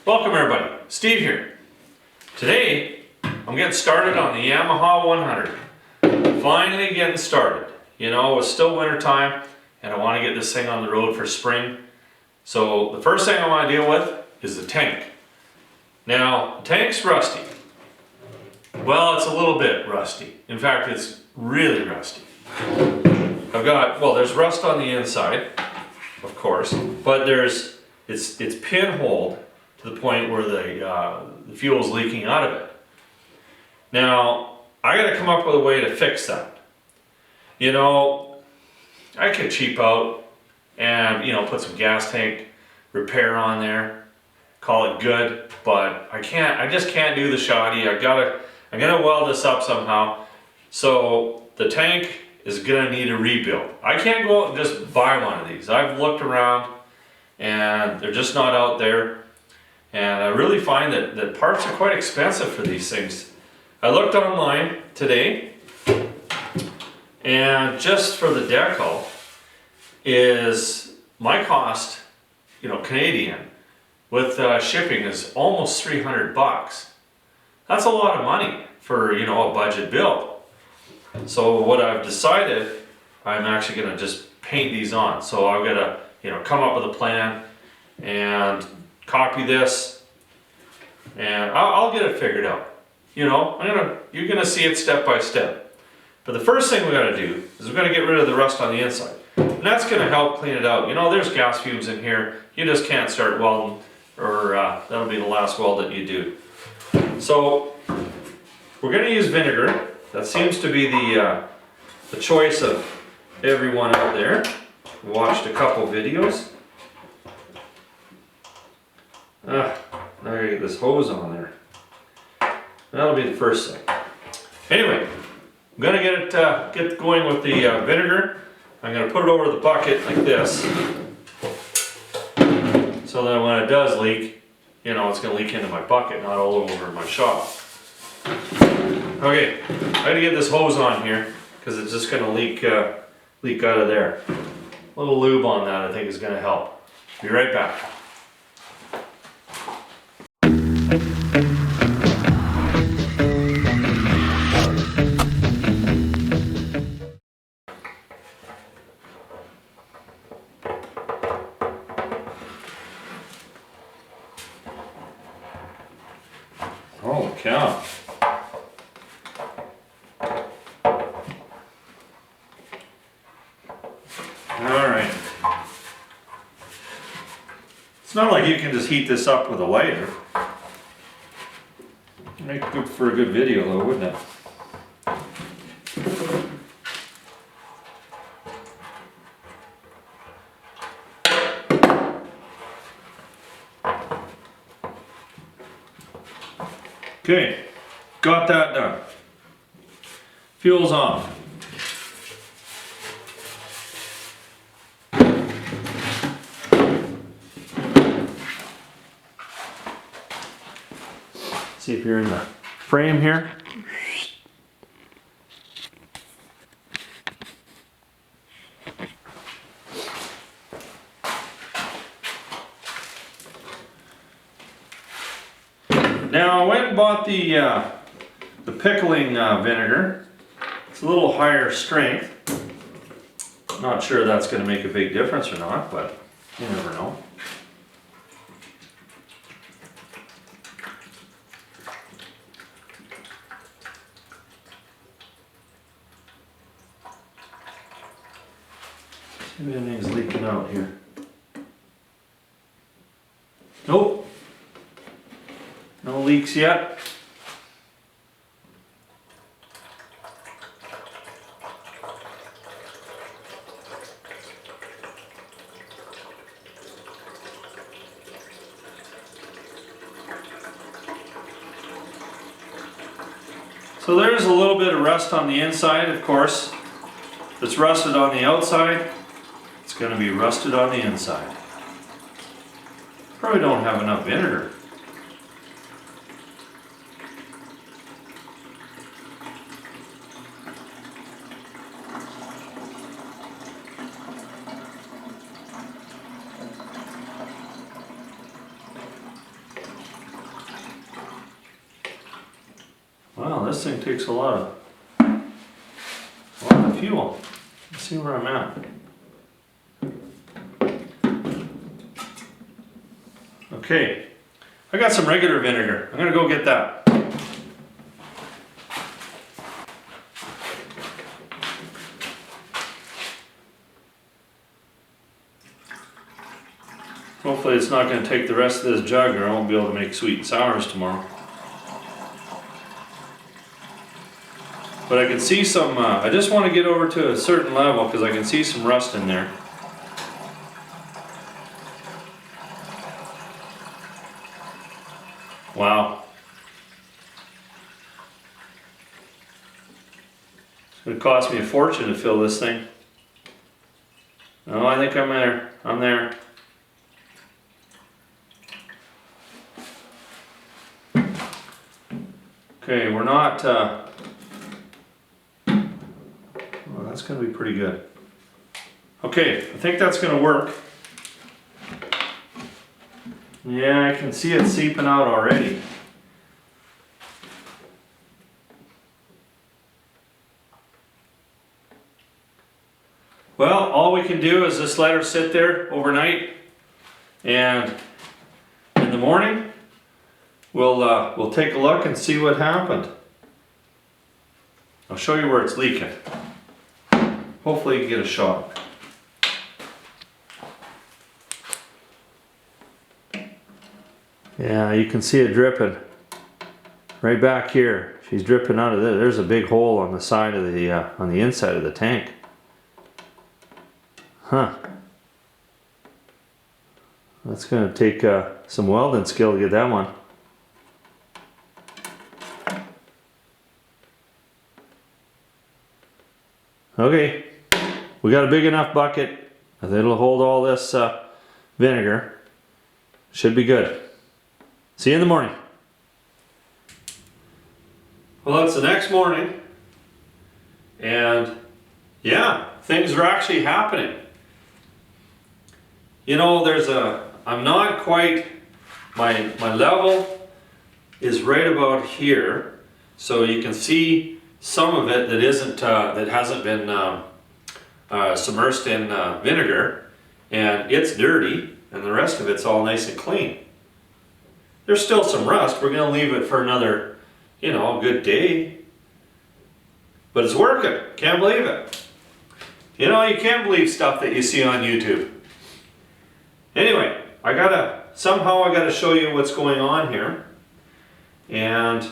Welcome everybody, Steve here. Today, I'm getting started on the Yamaha 100. Finally getting started. You know, it's still winter time and I want to get this thing on the road for spring. So the first thing I want to deal with is the tank. Now, the tank's rusty. Well, it's a little bit rusty. In fact, it's really rusty. There's rust on the inside, of course, but it's pinholed to the point where the fuel's leaking out of it. Now, I gotta come up with a way to fix that. You know, I could cheap out and, put some gas tank repair on there, call it good, but I just can't do the shoddy. I'm gonna weld this up somehow. So the tank is gonna need a rebuild. I can't go out and just buy one of these. I've looked around and they're just not out there. And I really find that parts are quite expensive for these things. I looked online today and just for the decal is my cost, Canadian, with shipping is almost 300 bucks. That's a lot of money for, a budget build. So what I've decided, I'm actually gonna just paint these on. So I've gotta, come up with a plan and copy this and I'll get it figured out. You're gonna see it step by step. But the first thing we gotta do is we're gonna get rid of the rust on the inside. And that's gonna help clean it out. There's gas fumes in here. You just can't start welding or that'll be the last weld that you do. So we're gonna use vinegar. That seems to be the choice of everyone out there. Watched a couple videos. Now I get this hose on there. That'll be the first thing. Anyway, I'm gonna get going with the vinegar. I'm gonna put it over the bucket like this, so that when it does leak, it's gonna leak into my bucket, not all over my shop. Okay, I gotta get this hose on here because it's just gonna leak out of there. A little lube on that I think is gonna help. Be right back. Holy cow. Alright. It's not like you can just heat this up with a lighter. Make good for a good video though, wouldn't it? Okay, got that done. Fuel's on. See if you're in the frame here. Now I went and bought the pickling vinegar. It's a little higher strength. Not sure that's going to make a big difference or not, but you never know. See if anything's leaking out here. Nope. No leaks yet. So there's a little bit of rust on the inside, of course. If it's rusted on the outside, it's going to be rusted on the inside. Probably don't have enough vinegar. Wow, this thing takes a lot of fuel. Let's see where I'm at. Okay, I got some regular vinegar. I'm gonna go get that. Hopefully it's not gonna take the rest of this jug or I won't be able to make sweet and sours tomorrow. But I can see some, I just want to get over to a certain level because I can see some rust in there. Wow. It's going to cost me a fortune to fill this thing. Oh, I think I'm there. I'm there. Okay, we're not, well, that's going to be pretty good. Okay, I think that's going to work. Yeah, I can see it seeping out already. Well, all we can do is just let her sit there overnight, and in the morning we'll take a look and see what happened. I'll show you where it's leaking. Hopefully you can get a shot. Yeah, you can see it dripping right back here. She's dripping out of there. There's a big hole on the side of the on the inside of the tank. Huh. That's going to take some welding skill to get that one. Okay, we got a big enough bucket that'll hold all this vinegar. Should be good. See you in the morning. Well, it's the next morning, and yeah, things are actually happening. You know, I'm not quite, my level is right about here, so you can see some of it that isn't, that hasn't been submersed in vinegar, and it's dirty, and the rest of it's all nice and clean. There's still some rust. We're going to leave it for another, you know, good day. But it's working. Can't believe it. You know, you can't believe stuff that you see on YouTube. Anyway, somehow I gotta show you what's going on here. And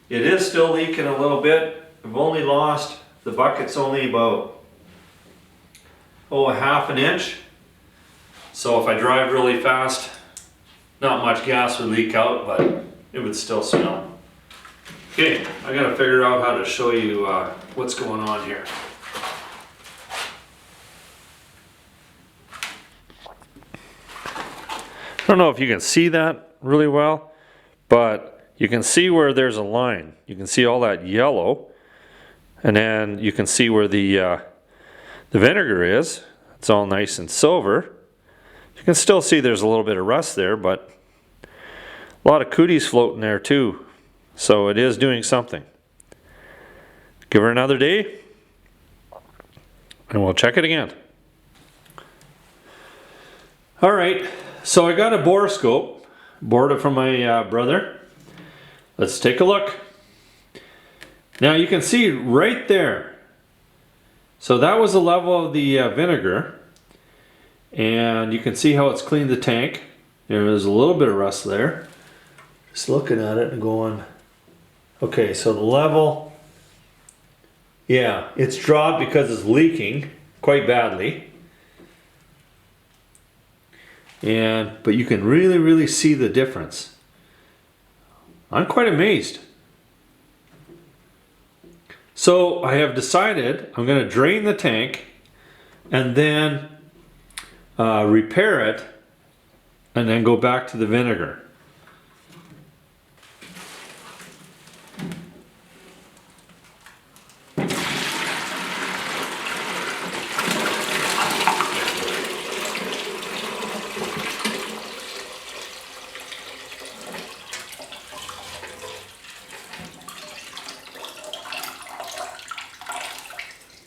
it is still leaking a little bit. I've only lost, the bucket's only about, a half an inch. So if I drive really fast, not much gas would leak out, but it would still smell. Okay, I gotta figure out how to show you what's going on here. I don't know if you can see that really well, but you can see where there's a line. You can see all that yellow, and then you can see where the vinegar is. It's all nice and silver. You can still see there's a little bit of rust there, but a lot of cooties floating there too. So it is doing something. Give her another day, and we'll check it again. All right, so I got a Boroscope, borrowed it from my brother. Let's take a look. Now you can see right there. So that was the level of the vinegar, and you can see how it's cleaned the tank. There's a little bit of rust there. Just looking at it and going, okay, so the level, yeah, it's dropped because it's leaking quite badly. But you can really see the difference. I'm quite amazed. So I have decided I'm going to drain the tank and then repair it and then go back to the vinegar.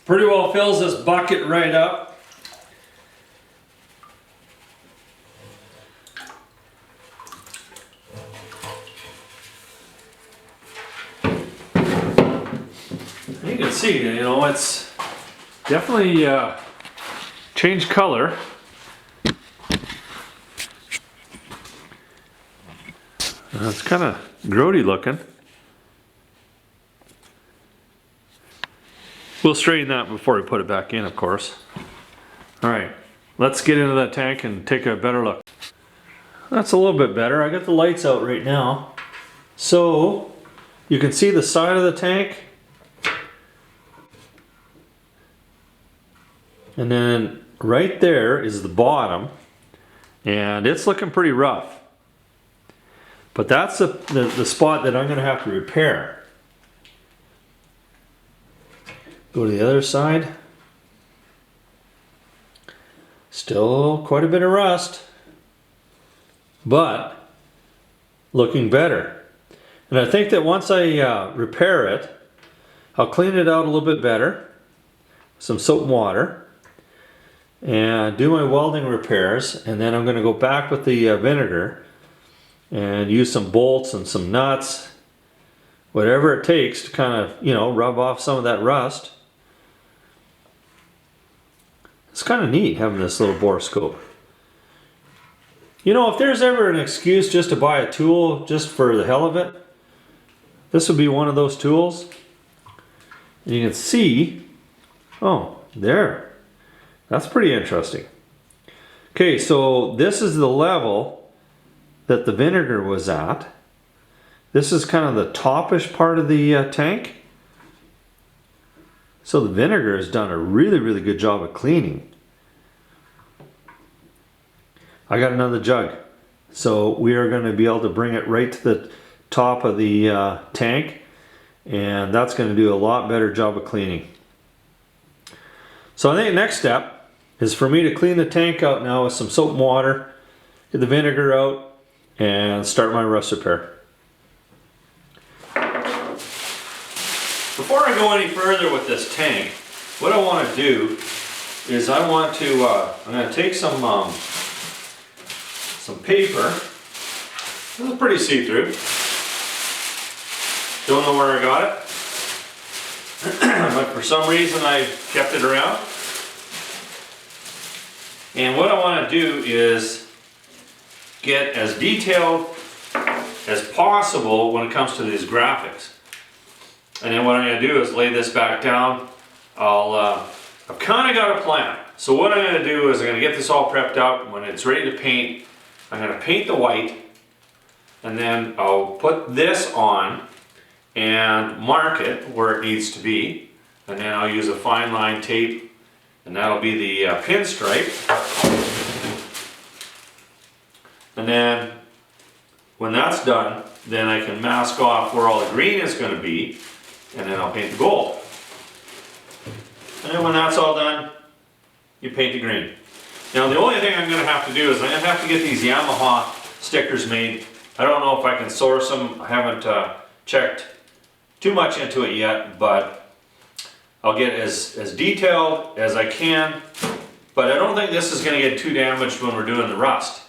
Pretty well fills this bucket right up. You can see, you know, it's definitely changed color. It's kind of grody looking. We'll straighten that before we put it back in, of course. All right, let's get into that tank and take a better look. That's a little bit better. I got the lights out right now. So you can see the side of the tank. And then right there is the bottom. And it's looking pretty rough. But that's the spot that I'm going to have to repair. Go to the other side. Still quite a bit of rust, but looking better. And I think that once I repair it, I'll clean it out a little bit better, some soap and water, and do my welding repairs, and then I'm going to go back with the vinegar and use some bolts and some nuts, whatever it takes to kind of, you know, rub off some of that rust. It's kind of neat having this little boroscope. You know, if there's ever an excuse just to buy a tool just for the hell of it, this would be one of those tools. And you can see, oh, there. That's pretty interesting. Okay, so this is the level that the vinegar was at. This is kind of the topish part of the tank. So the vinegar has done a really, really good job of cleaning. I got another jug. So we are going to be able to bring it right to the top of the tank. And that's going to do a lot better job of cleaning. So I think the next step is for me to clean the tank out now with some soap and water, get the vinegar out, and start my rust repair. Before I go any further with this tank, what I want to do is I want to, I'm going to take some paper. This is pretty see-through. Don't know where I got it, but for some reason I kept it around. And what I want to do is get as detailed as possible when it comes to these graphics. And then what I'm going to do is lay this back down. I've kind of got a plan. So what I'm going to do is I'm going to get this all prepped up. When it's ready to paint, I'm going to paint the white, and then I'll put this on and mark it where it needs to be. And then I'll use a fine line tape, and that'll be the pinstripe. And then when that's done, then I can mask off where all the green is going to be. And then I'll paint the gold. And then when that's all done, you paint the green. Now the only thing I'm going to have to do is I'm going to have to get these Yamaha stickers made. I don't know if I can source them. I haven't checked too much into it yet, but I'll get as detailed as I can. But I don't think this is going to get too damaged when we're doing the rust.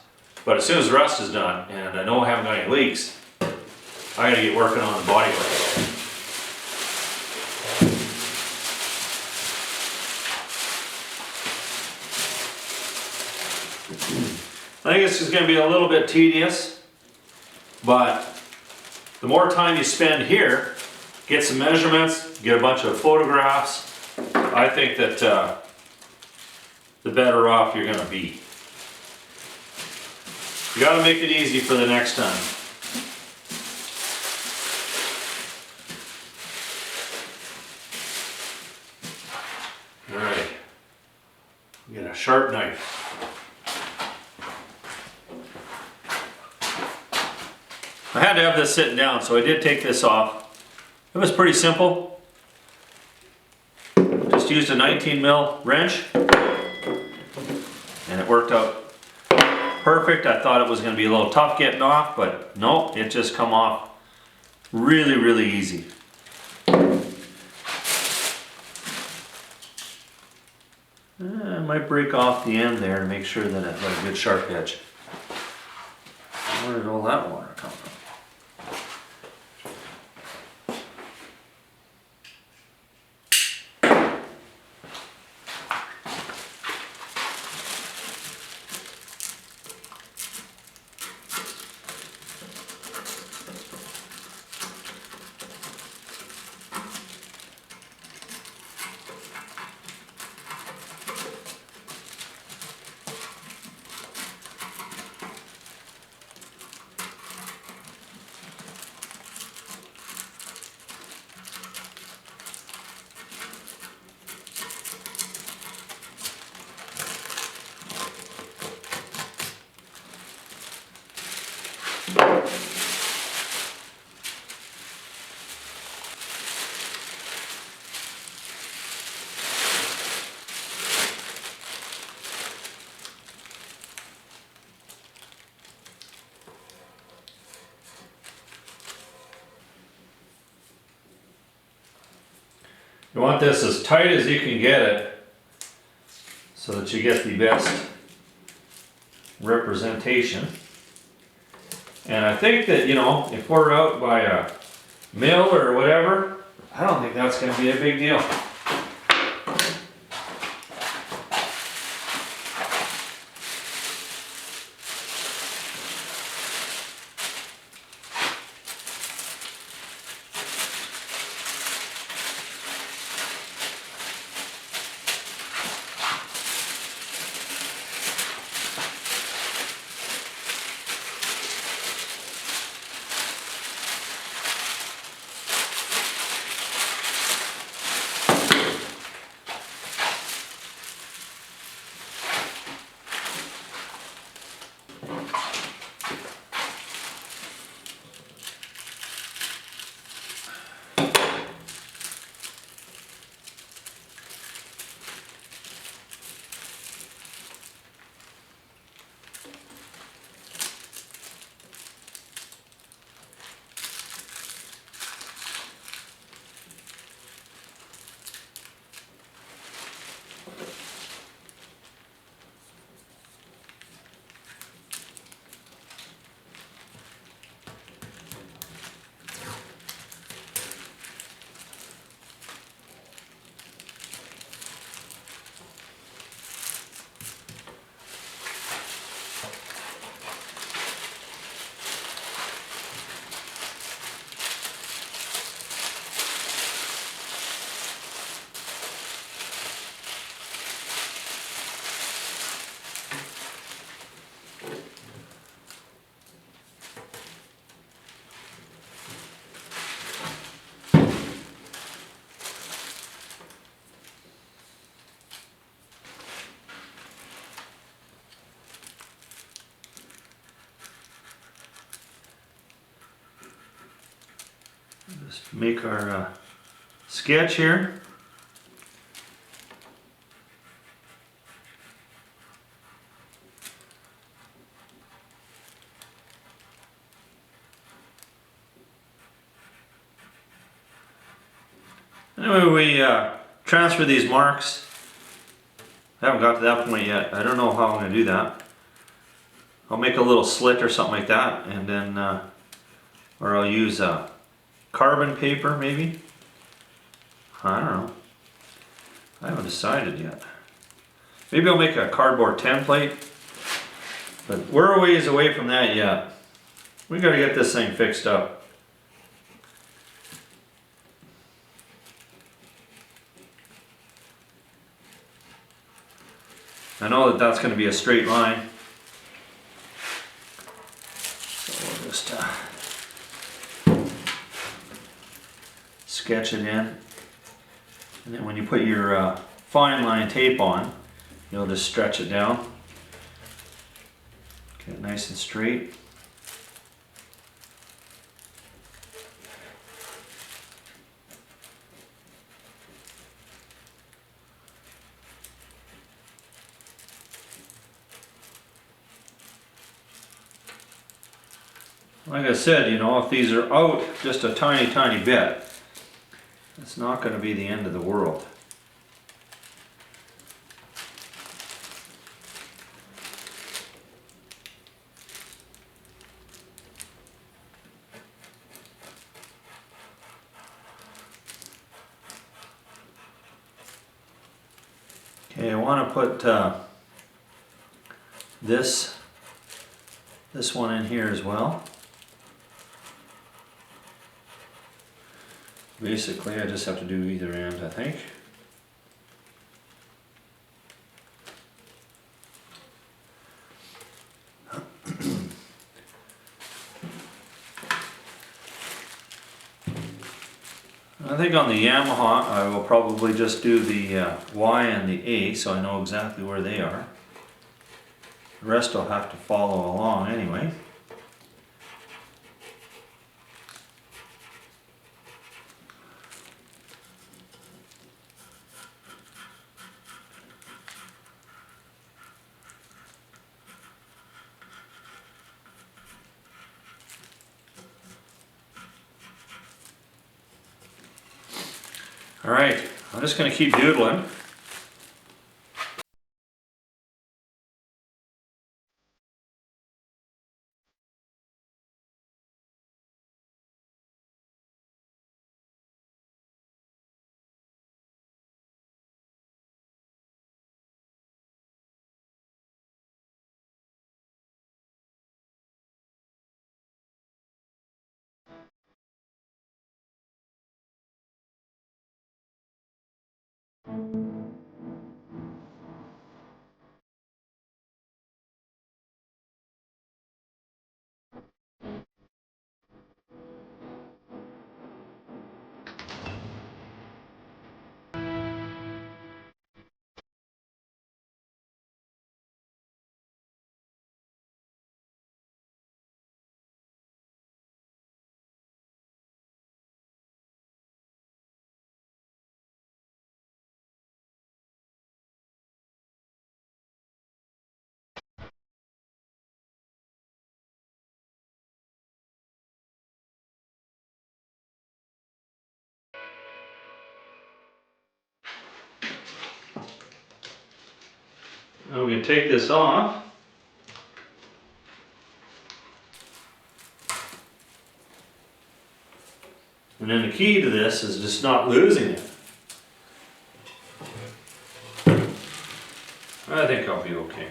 But as soon as the rust is done, and I know I haven't got any leaks, I got to get working on the bodywork. I think this is going to be a little bit tedious, but the more time you spend here, get some measurements, get a bunch of photographs, I think that the better off you're going to be. You got to make it easy for the next time. All right, get a sharp knife. I had to have this sitting down, so I did take this off. It was pretty simple. Just used a 19 mil wrench, and it worked out perfect. I thought it was going to be a little tough getting off, but no, it just come off really, really easy. might break off the end there to make sure that it's got a good sharp edge. Where did all that water come from? You want this as tight as you can get it so that you get the best representation. And I think that, you know, if we're out by a mill or whatever, I don't think that's going to be a big deal. Just make our sketch here. Anyway, we transfer these marks. I haven't got to that point yet. I don't know how I'm going to do that. I'll make a little slit or something like that, and then, or I'll use carbon paper maybe. I don't know. I haven't decided yet. Maybe I'll make a cardboard template, but we're a ways away from that yet. We got to get this thing fixed up. I know that that's going to be a straight line. So we'll just sketch it in. And then when you put your fine line tape on, you'll just stretch it down. Get it nice and straight. Like I said, you know, if these are out just a tiny, tiny bit, it's not going to be the end of the world. Okay, I want to put this one in here as well. Basically, I just have to do either end, I think. I think on the Yamaha, I will probably just do the Y and the A, so I know exactly where they are. The rest I'll have to follow along anyway. Alright, I'm just going to keep doodling. Now we can take this off. And then the key to this is just not losing it. I think I'll be okay.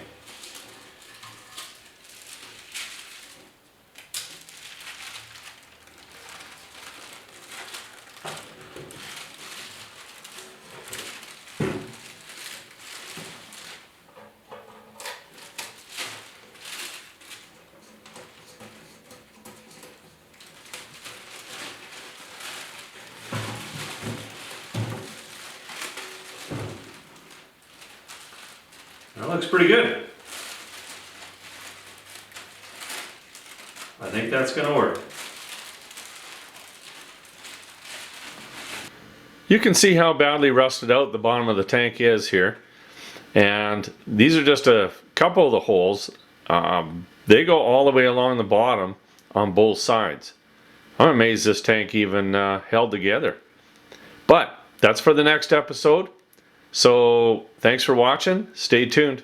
That looks pretty good. I think that's going to work. You can see how badly rusted out the bottom of the tank is here. And these are just a couple of the holes. They go all the way along the bottom on both sides. I'm amazed this tank even held together. But that's for the next episode. So thanks for watching. Stay tuned.